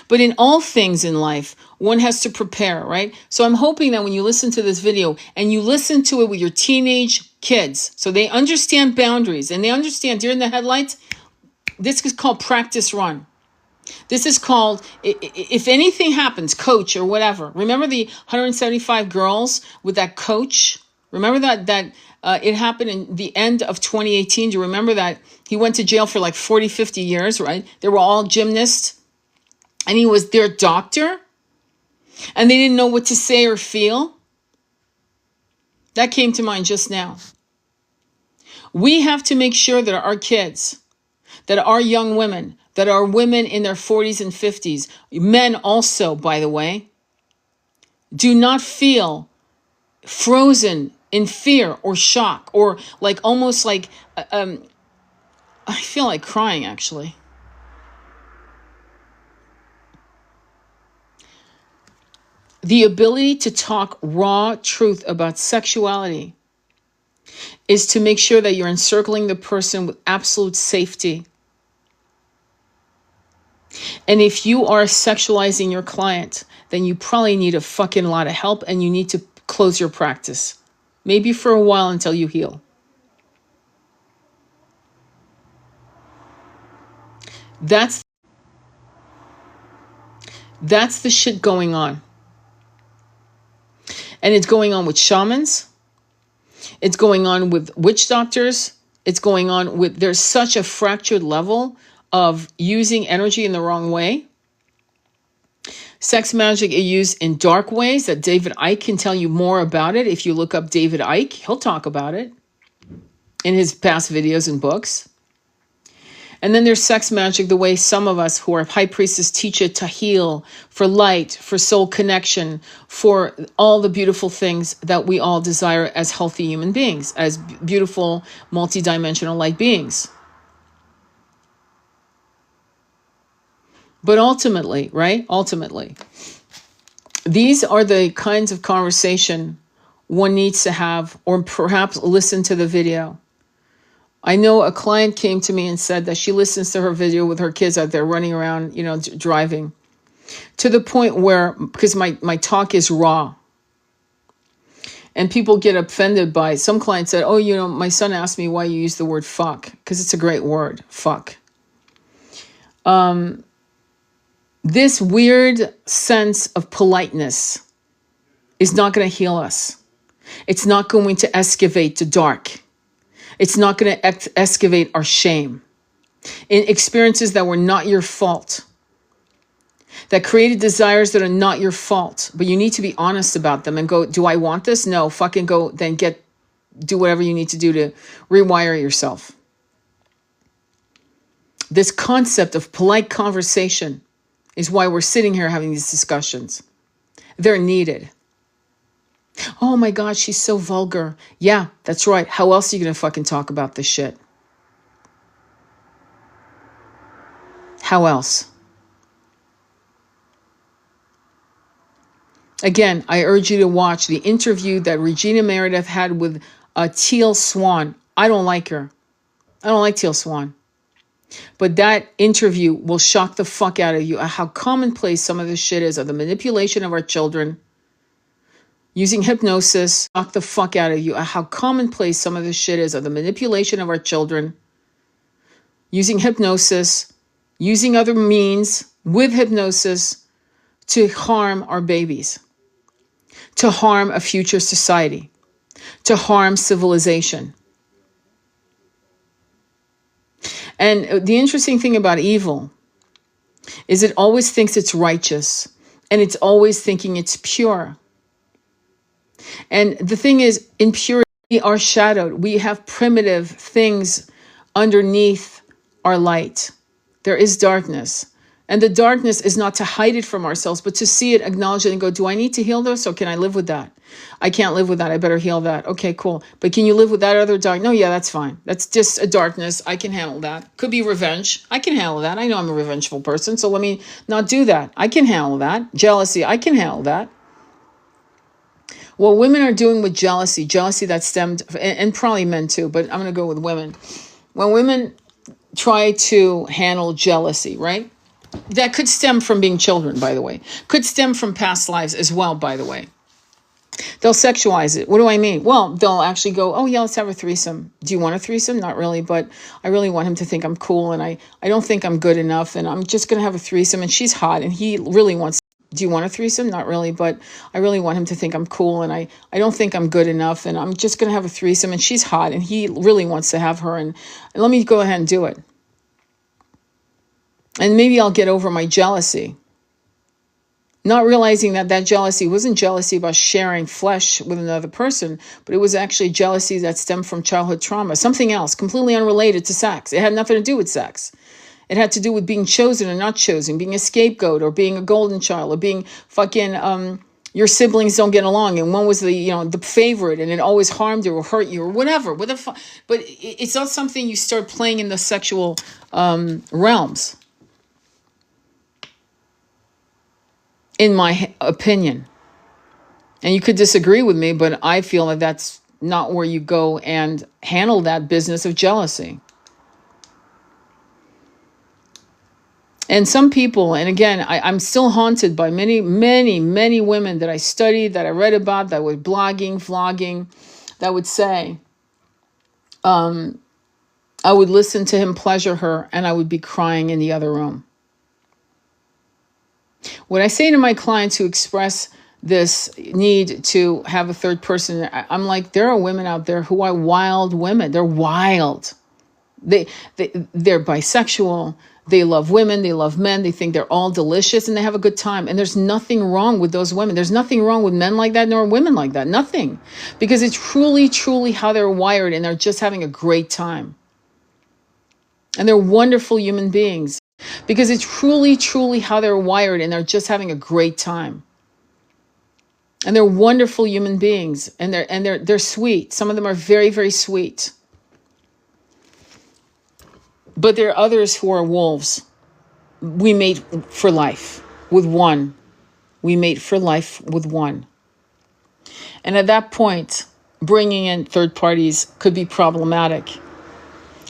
But in all things in life, one has to prepare, right? So I'm hoping that when you listen to this video and you listen to it with your teenage kids, so they understand boundaries and they understand deer in the headlights, this is called practice run. This is called, if anything happens, coach or whatever. Remember the 175 girls with that coach? Remember that it happened in the end of 2018. Do you remember that? He went to jail for like 40, 50 years, right? They were all gymnasts. And he was their doctor. And they didn't know what to say or feel. That came to mind just now. We have to make sure that our kids, that our young women, that are women in their 40s and 50s, men also, by the way, do not feel frozen in fear or shock, or like almost like, I feel like crying actually. The ability to talk raw truth about sexuality is to make sure that you're encircling the person with absolute safety. And if you are sexualizing your client, then you probably need a fucking lot of help, and you need to close your practice. Maybe for a while until you heal. That's the shit going on. And it's going on with shamans. It's going on with witch doctors. It's going on with, there's such a fractured level of using energy in the wrong way. Sex magic is used in dark ways that David Icke can tell you more about it. If you look up David Icke, he'll talk about it in his past videos and books. And then there's sex magic, the way some of us who are high priestess teach it, to heal, for light, for soul connection, for all the beautiful things that we all desire as healthy human beings, as beautiful, multidimensional light beings. But ultimately, right? Ultimately, these are the kinds of conversation one needs to have, or perhaps listen to the video. I know a client came to me and said that she listens to her video with her kids out there running around, driving, to the point where, because my talk is raw, and people get offended by it. Some clients said, oh, my son asked me why you use the word fuck, because it's a great word, fuck. This weird sense of politeness is not going to heal us. It's not going to excavate the dark. It's not going to excavate our shame in experiences that were not your fault, that created desires that are not your fault, but you need to be honest about them and go, do I want this? No, fucking go, then do whatever you need to do to rewire yourself. This concept of polite conversation is why we're sitting here having these discussions. They're needed. Oh my God, she's so vulgar. Yeah, that's right. How else are you going to fucking talk about this shit? How else? Again, I urge you to watch the interview that Regina Meredith had with Teal Swan. I don't like her. I don't like Teal Swan. But that interview will shock the fuck out of you at how commonplace some of this shit is, of the manipulation of our children. Using hypnosis, shock the fuck out of you at how commonplace some of this shit is, of the manipulation of our children. Using hypnosis, using other means with hypnosis to harm our babies, to harm a future society, to harm civilization. And the interesting thing about evil is it always thinks it's righteous, and it's always thinking it's pure. And the thing is, in purity, we are shadowed. We have primitive things underneath our light. There is darkness. And the darkness is not to hide it from ourselves, but to see it, acknowledge it, and go, do I need to heal this, or can I live with that? I can't live with that. I better heal that. Okay, cool. But can you live with that other dark? No, yeah, that's fine. That's just a darkness. I can handle that. Could be revenge. I can handle that. I know I'm a revengeful person, so let me not do that. I can handle that. Jealousy, I can handle that. What women are doing with jealousy that stemmed, and probably men too, but I'm going to go with women. When women try to handle jealousy, right? That could stem from being children, by the way. Could stem from past lives as well, by the way. They'll sexualize it. What do I mean? Well, they'll actually go, oh yeah, let's have a threesome. Do you want a threesome? Not really, but I really want him to think I'm cool, and I don't think I'm good enough, and I'm just going to have a threesome, and she's hot, and he really wants. Do you want a threesome? Not really, but I really want him to think I'm cool, and I don't think I'm good enough, and I'm just going to have a threesome, and she's hot, and he really wants to have her, and let me go ahead and do it. And maybe I'll get over my jealousy. Not realizing that jealousy wasn't jealousy about sharing flesh with another person, but it was actually jealousy that stemmed from childhood trauma, something else, completely unrelated to sex. It had nothing to do with sex. It had to do with being chosen or not chosen, being a scapegoat or being a golden child or being fucking your siblings don't get along, and one was the favorite, and it always harmed you or hurt you or whatever. What the fuck? But it's not something you start playing in the sexual realms, in my opinion. And you could disagree with me, but I feel that that's not where you go and handle that business of jealousy. And some people, and again, I'm still haunted by many, many, many women that I studied, that I read about, that were blogging, vlogging, that would say, I would listen to him pleasure her and I would be crying in the other room. What I say to my clients who express this need to have a third person, I'm like, there are women out there who are wild women. They're wild. They're bisexual. They love women. They love men. They think they're all delicious and they have a good time. And there's nothing wrong with those women. There's nothing wrong with men like that nor women like that. Nothing. Because it's truly, truly how they're wired and they're just having a great time. And they're wonderful human beings. Because it's truly, truly how they're wired and they're just having a great time. And they're wonderful human beings. And they're sweet. Some of them are very, very sweet. But there are others who are wolves. We mate for life with one. We mate for life with one. And at that point, bringing in third parties could be problematic.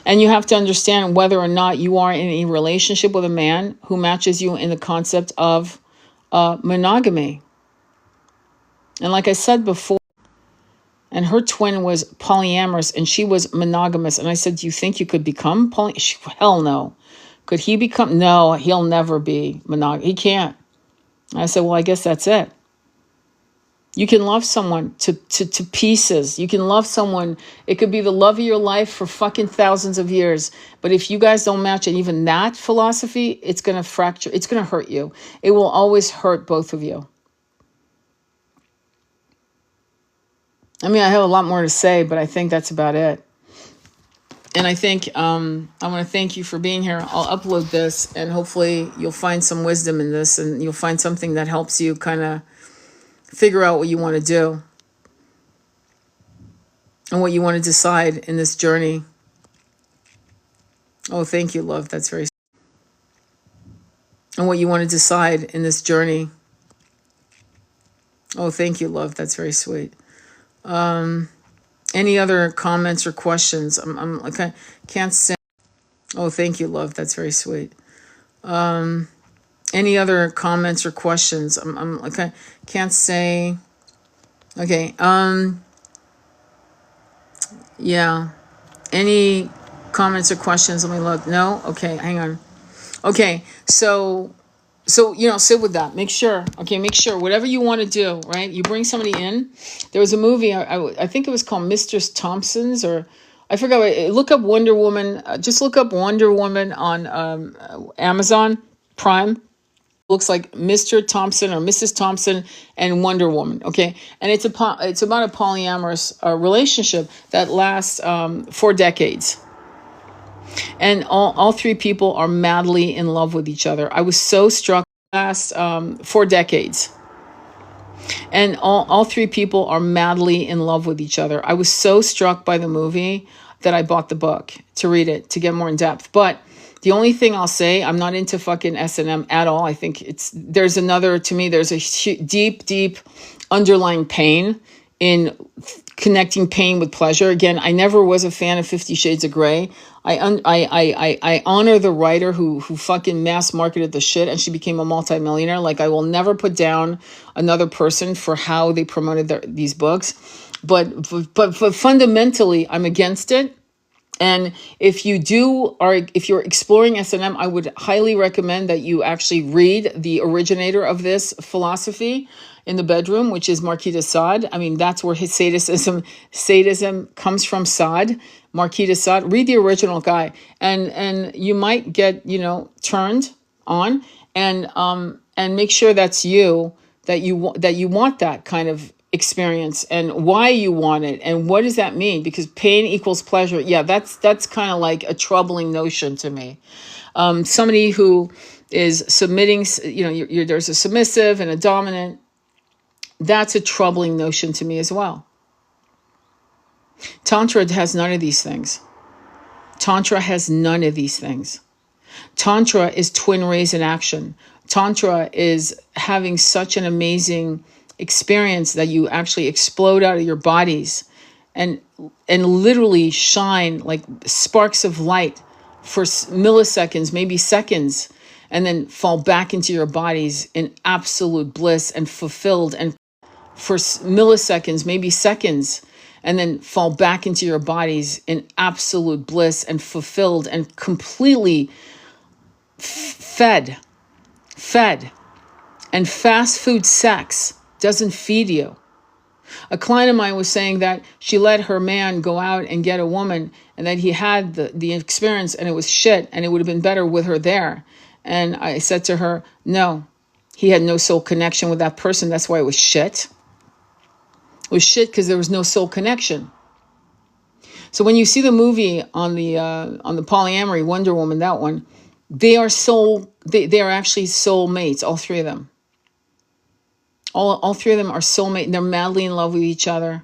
And you have to understand whether or not you are in a relationship with a man who matches you in the concept of monogamy. And like I said before, and her twin was polyamorous and she was monogamous. And I said, do you think you could become Hell no. Could he become? No, he'll never be monogamous. He can't. And I said, well, I guess that's it. You can love someone to pieces. You can love someone. It could be the love of your life for fucking thousands of years. But if you guys don't match and even that philosophy, it's going to fracture. It's going to hurt you. It will always hurt both of you. I mean, I have a lot more to say, but I think that's about it. And I think I want to thank you for being here. I'll upload this and hopefully you'll find some wisdom in this and you'll find something that helps you kind of figure out what you want to do and what you want to decide in this journey. Oh, thank you, love. That's very sweet. And what you want to decide in this journey. Oh, thank you, love. That's very sweet. Any other comments or questions? I can't say. Oh, thank you, love. That's very sweet. Any other comments or questions? I can't say. Okay. Yeah. Any comments or questions? Let me look. No. Okay. Hang on. Okay. So sit with that. Make sure. Whatever you want to do, right? You bring somebody in. There was a movie. I think it was called Mr. Thompson's, or I forgot. Look up Wonder Woman. Just look up Wonder Woman on Amazon Prime. Looks like Mr. Thompson or Mrs. Thompson and Wonder Woman. Okay, and it's about a polyamorous relationship that lasts 4 decades. And all 3 people are madly in love with each other. I was so struck. Last 4 decades. And all 3 people are madly in love with each other. I was so struck by the movie that I bought the book to read it, to get more in depth. But the only thing I'll say, I'm not into fucking S&M at all. I think there's a deep, deep underlying pain in connecting pain with pleasure. Again, I never was a fan of 50 Shades of Grey. I honor the writer who fucking mass marketed the shit and she became a multimillionaire. Like, I will never put down another person for how they promoted these books. But fundamentally, I'm against it. And if you're exploring S&M, I would highly recommend that you actually read the originator of this philosophy in the bedroom, which is Marquis de Sade. I mean, that's where his sadism comes from. Sade, Marquis de Sade. Read the original guy, and you might get turned on, and make sure that's you, that you want that kind of experience and why you want it and what does that mean, because pain equals pleasure. Yeah, that's kind of like a troubling notion to me. Somebody who is submitting, there's a submissive and a dominant, That's a troubling notion to me as well. Tantra has none of these things. Tantra has none of these things. Tantra is twin rays in action. Tantra is having such an amazing experience that you actually explode out of your bodies and literally shine like sparks of light for milliseconds, maybe seconds, and then fall back into your bodies in absolute bliss and fulfilled, and for milliseconds, maybe seconds, and then fall back into your bodies in absolute bliss and fulfilled and completely fed. And fast food sex doesn't feed you. A client of mine was saying that she let her man go out and get a woman, and that he had the experience and it was shit, and it would have been better with her there. And I said to her, no, he had no soul connection with that person. That's why it was shit. It was shit because there was no soul connection. So when you see the movie on the polyamory, Wonder Woman, that one, they are actually soulmates, all three of them. All three of them are soulmates. They're madly in love with each other.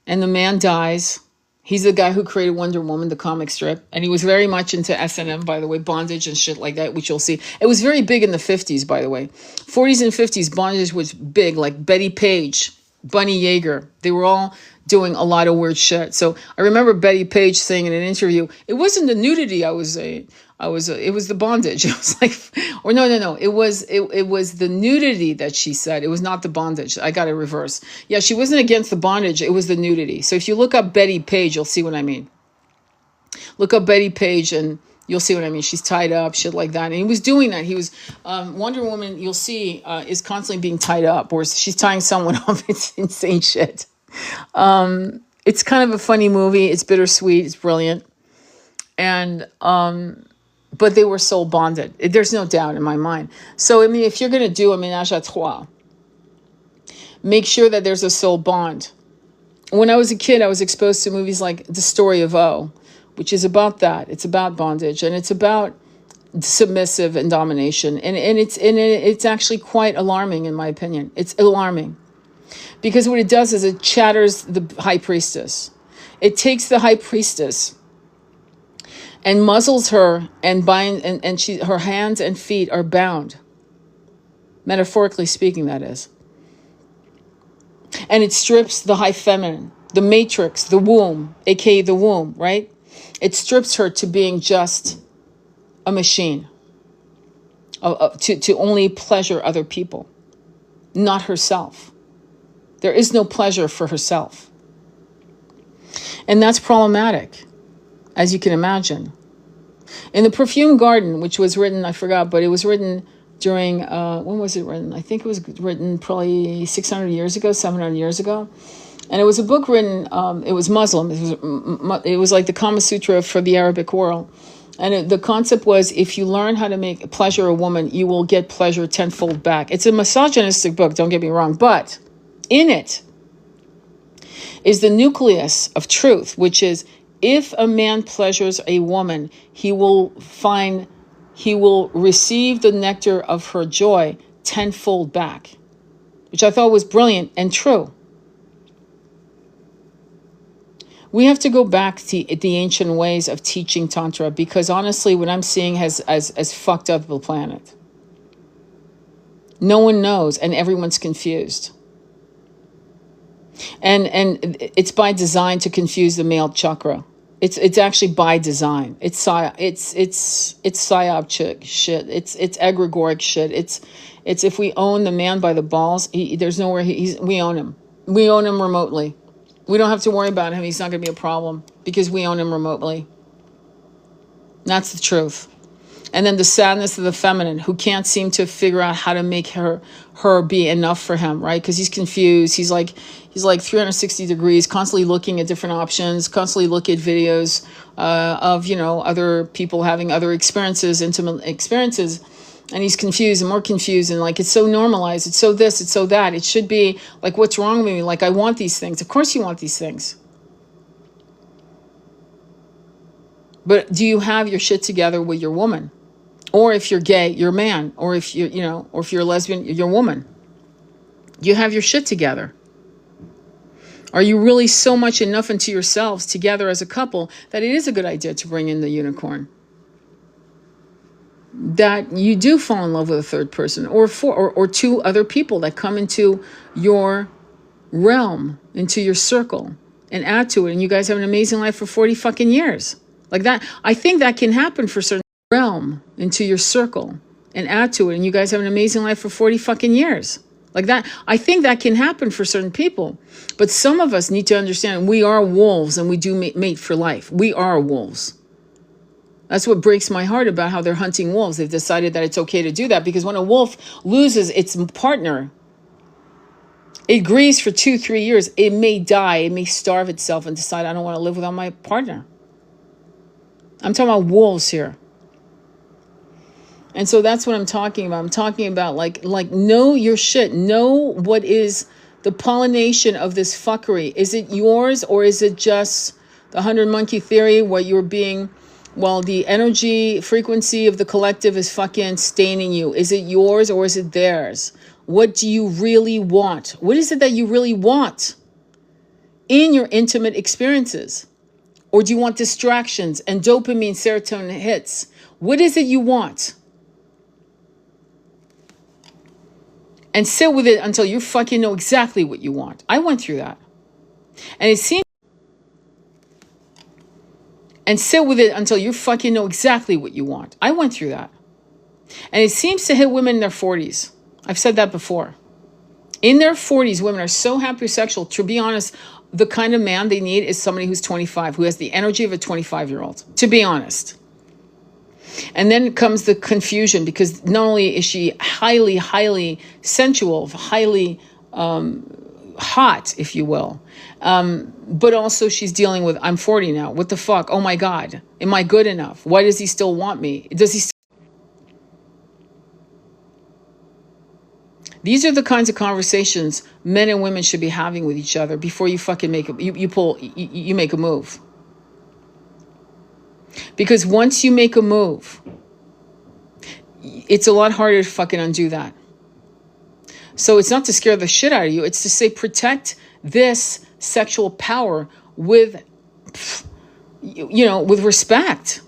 And the man dies. He's the guy who created Wonder Woman, the comic strip. And he was very much into S&M, by the way, bondage and shit like that, which you'll see. It was very big in the 50s, by the way. 40s and 50s, bondage was big, like Betty Page, Bunny Yeager. They were all doing a lot of weird shit. So I remember Betty Page saying in an interview, it wasn't the nudity it was the bondage. It was like, or no. It was the nudity that she said. It was not the bondage. I got it reversed. Yeah, she wasn't against the bondage. It was the nudity. So if you look up Betty Page, you'll see what I mean. Look up Betty Page and you'll see what I mean. She's tied up, shit like that. And he was doing that. He was, Wonder Woman, you'll see, is constantly being tied up, or she's tying someone up. It's insane shit. It's kind of a funny movie. It's bittersweet. It's brilliant. And, but they were soul bonded. There's no doubt in my mind. So, I mean, if you're going to do a ménage à trois, make sure that there's a soul bond. When I was a kid, I was exposed to movies like The Story of O, which is about that. It's about bondage, and it's about submissive and domination. And it's actually quite alarming, in my opinion. It's alarming. Because what it does is it chatters the high priestess. It takes the high priestess and muzzles her and her hands and feet are bound. Metaphorically speaking, that is. And it strips the high feminine, the matrix, the womb, aka the womb, right? It strips her to being just a machine, to only pleasure other people, not herself. There is no pleasure for herself. And that's problematic, as you can imagine. In The Perfume Garden, which was written, I forgot, but it was written during, when was it written? I think it was written probably 600 years ago, 700 years ago. And it was a book written, it was Muslim. It was like the Kama Sutra for the Arabic world. And the concept was, if you learn how to make pleasure a woman, you will get pleasure tenfold back. It's a misogynistic book, don't get me wrong, but in it is the nucleus of truth, which is, if a man pleasures a woman, he will receive the nectar of her joy tenfold back, which I thought was brilliant and true. We have to go back to the ancient ways of teaching Tantra, because honestly, what I'm seeing has fucked up the planet. No one knows, and everyone's confused. And it's by design to confuse the male chakra. It's actually by design. It's psyop shit. It's egregoric shit. It's if we own the man by the balls, there's nowhere we own him. We own him remotely. We don't have to worry about him. He's not going to be a problem because we own him remotely. That's the truth. And then the sadness of the feminine, who can't seem to figure out how to make her be enough for him, right? Because he's confused. He's like 360 degrees, constantly looking at different options, constantly looking at videos of, other people having other experiences, intimate experiences. And he's confused and more confused, and like, it's so normalized. It's so this, it's so that. It should be like, what's wrong with me? Like, I want these things. Of course you want these things. But do you have your shit together with your woman? Or if you're gay, you're man. Or if you're a lesbian, you're a woman. Do you have your shit together? Are you really so much enough into yourselves together as a couple that it is a good idea to bring in the unicorn? That you do fall in love with a third person or two other people that come into your realm, into your circle, and add to it, and you guys have an amazing life for 40 fucking years. Like that. I think that can happen for certain realm into your circle and add to it, and you guys have an amazing life for 40 fucking years. Like that. I think that can happen for certain people. But some of us need to understand we are wolves and we do mate for life. We are wolves. That's what breaks my heart about how they're hunting wolves. They've decided that it's okay to do that because when a wolf loses its partner, it grieves for 2-3 years. It may die. It may starve itself and decide, I don't want to live without my partner. I'm talking about wolves here. And so that's what I'm talking about. I'm talking about like know your shit. Know what is the pollination of this fuckery. Is it yours or is it just the 100 monkey theory where you're being, well, the energy frequency of the collective is fucking staining you? Is it yours or is it theirs? What do you really want? What is it that you really want in your intimate experiences? Or do you want distractions and dopamine, serotonin hits? What is it you want? And sit with it until you fucking know exactly what you want. I went through that. And it seems... And sit with it until you fucking know exactly what you want. I went through that. And it seems to hit women in their 40s. I've said that before. In their 40s, women are so hypersexual. To be honest, the kind of man they need is somebody who's 25, who has the energy of a 25-year-old. To be honest. And then comes the confusion because not only is she highly, highly sensual, highly hot, if you will, but also she's dealing with, I'm 40 now. What the fuck? Oh my God. Am I good enough? Why does he still want me? Does he These are the kinds of conversations men and women should be having with each other before you fucking make you make a move. Because once you make a move, it's a lot harder to fucking undo that. So it's not to scare the shit out of you. It's to say protect this sexual power with, with respect.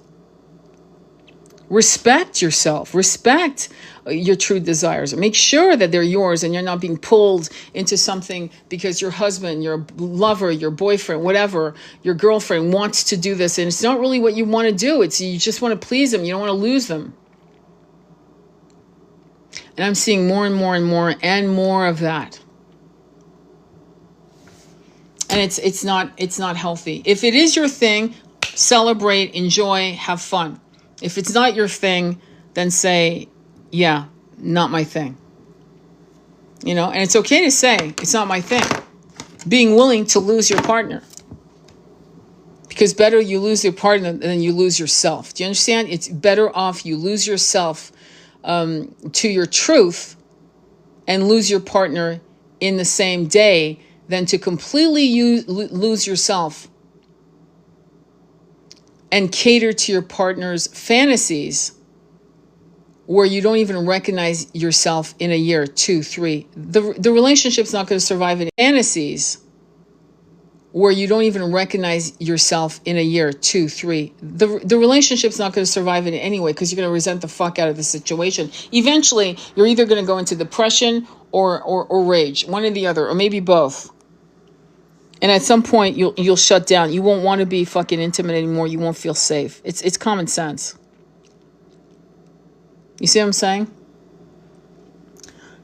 Respect yourself. Respect your true desires. Make sure that they're yours and you're not being pulled into something because your husband, your lover, your boyfriend, whatever, your girlfriend wants to do this. And it's not really what you want to do. It's you just want to please them. You don't want to lose them. And I'm seeing more and more and more and more of that. And it's not healthy. If it is your thing, celebrate, enjoy, have fun. If it's not your thing, then say, yeah, not my thing. And it's okay to say, it's not my thing. Being willing to lose your partner. Because better you lose your partner than you lose yourself. Do you understand? It's better off you lose yourself to your truth and lose your partner in the same day than to completely lose yourself and cater to your partner's fantasies where you don't even recognize yourself in a year, 2, 3. The relationship's not going to survive in fantasies where you don't even recognize yourself in a year, 2, 3. The relationship's not going to survive in it anyway because you're going to resent the fuck out of the situation. Eventually, you're either going to go into depression or rage, one or the other, or maybe both. And at some point, you'll shut down. You won't want to be fucking intimate anymore. You won't feel safe. It's common sense. You see what I'm saying?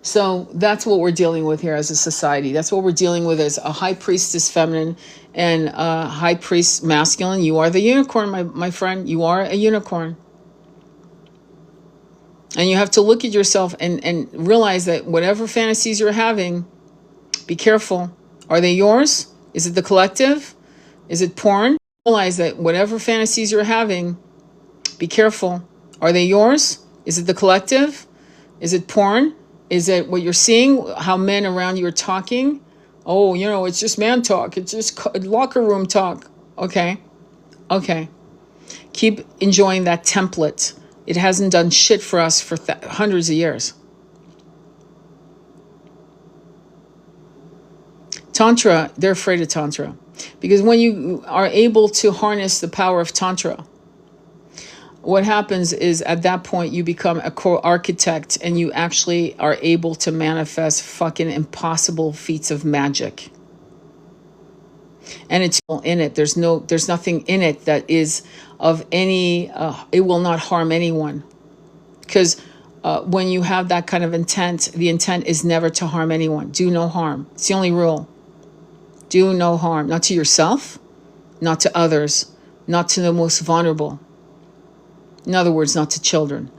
So that's what we're dealing with here as a society. That's what we're dealing with as a high priestess feminine and a high priest masculine. You are the unicorn, my friend. You are a unicorn. And you have to look at yourself and realize that whatever fantasies you're having, be careful. Are they yours? Is it the collective? Is it porn? Realize that whatever fantasies you're having, be careful. Are they yours? Is it the collective? Is it porn? Is it what you're seeing? How men around you are talking? Oh, it's just man talk. It's just locker room talk. Okay. Keep enjoying that template. It hasn't done shit for us for hundreds of years. Tantra, they're afraid of Tantra. Because when you are able to harness the power of Tantra, what happens is at that point you become a co-architect and you actually are able to manifest fucking impossible feats of magic. And it's in it. There's nothing in it that is of any, it will not harm anyone. Because when you have that kind of intent, the intent is never to harm anyone. Do no harm. It's the only rule. Do no harm. Not to yourself, not to others, not to the most vulnerable. In other words, not to children.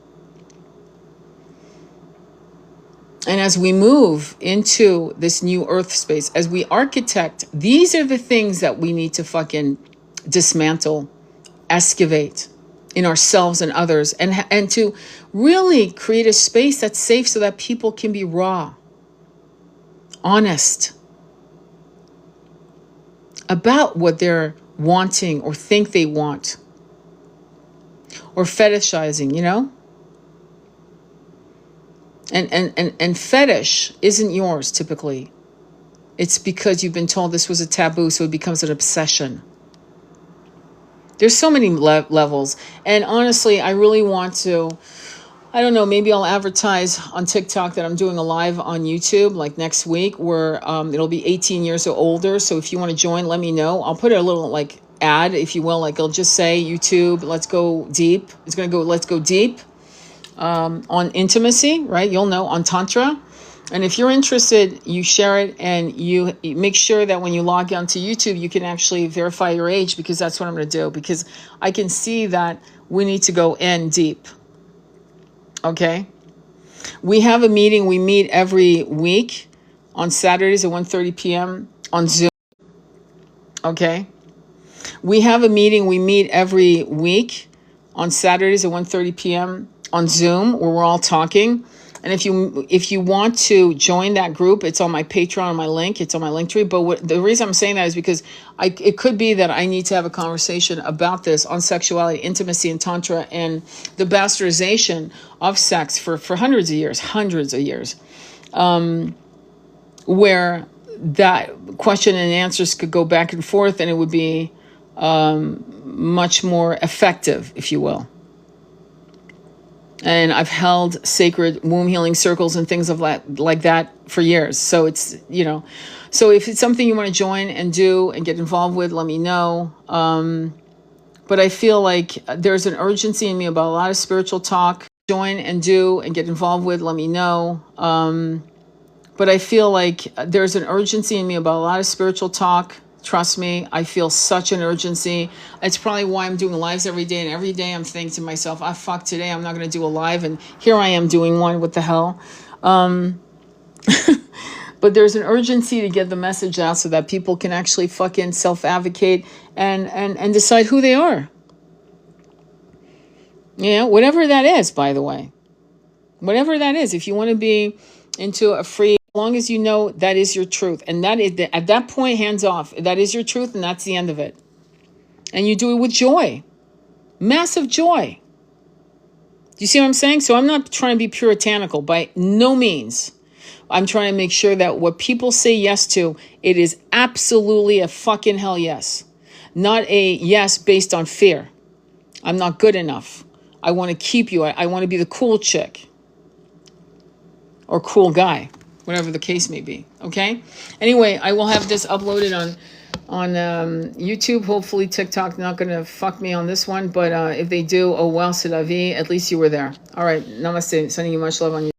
And as we move into this new earth space, as we architect, these are the things that we need to fucking dismantle, excavate in ourselves and others, and to really create a space that's safe so that people can be raw, honest about what they're wanting or think they want, or fetishizing, you know? And fetish isn't yours typically. It's because you've been told this was a taboo, so it becomes an obsession. There's so many levels. And honestly, I really want to, I don't know, maybe I'll advertise on TikTok that I'm doing a live on YouTube like next week where it'll be 18 years or older. So if you want to join, let me know. I'll put a little like ad, if you will, like I'll just say YouTube, let's go deep. It's going to go, let's go deep on intimacy, right? You'll know, on Tantra. And if you're interested, you share it and you make sure that when you log onto YouTube, you can actually verify your age, because that's what I'm going to do, because I can see that we need to go in deep. Okay. We have a meeting. We meet every week on Saturdays at 1:30 p.m. on Zoom. Okay. We have a meeting. We meet every week on Saturdays at 1:30 p.m. on Zoom, where we're all talking. And if you want to join that group, it's on my Patreon, on my link. It's on my link tree. But the reason I'm saying that is because it could be that I need to have a conversation about this on sexuality, intimacy, and Tantra, and the bastardization of sex for hundreds of years, where that question and answers could go back and forth, and it would be much more effective, if you will. And I've held sacred womb healing circles and things of like that for years. So it's, you know, so if it's something you want to join and do and get involved with, let me know. But I feel like there's an urgency in me about a lot of spiritual talk. Join and do and get involved with, let me know. But I feel like there's an urgency in me about a lot of spiritual talk. Trust me, I feel such an urgency. It's probably why I'm doing lives every day. And every day I'm thinking to myself, fuck, today I'm not going to do a live. And here I am doing one. What the hell? But there's an urgency to get the message out so that people can actually fucking self-advocate and decide who they are. Yeah, whatever that is, by the way. Whatever that is. If you want to be into a free, as long as you know that is your truth. And that is at that point, hands off. That is your truth, and that's the end of it. And you do it with joy. Massive joy. Do you see what I'm saying? So I'm not trying to be puritanical by no means. I'm trying to make sure that what people say yes to, it is absolutely a fucking hell yes. Not a yes based on fear. I'm not good enough. I want to keep you. I want to be the cool chick. Or cool guy. Whatever the case may be. Okay? Anyway, I will have this uploaded on YouTube. Hopefully TikTok not going to fuck me on this one. But if they do, oh well, c'est la vie. At least you were there. All right. Namaste. Sending you much love on you.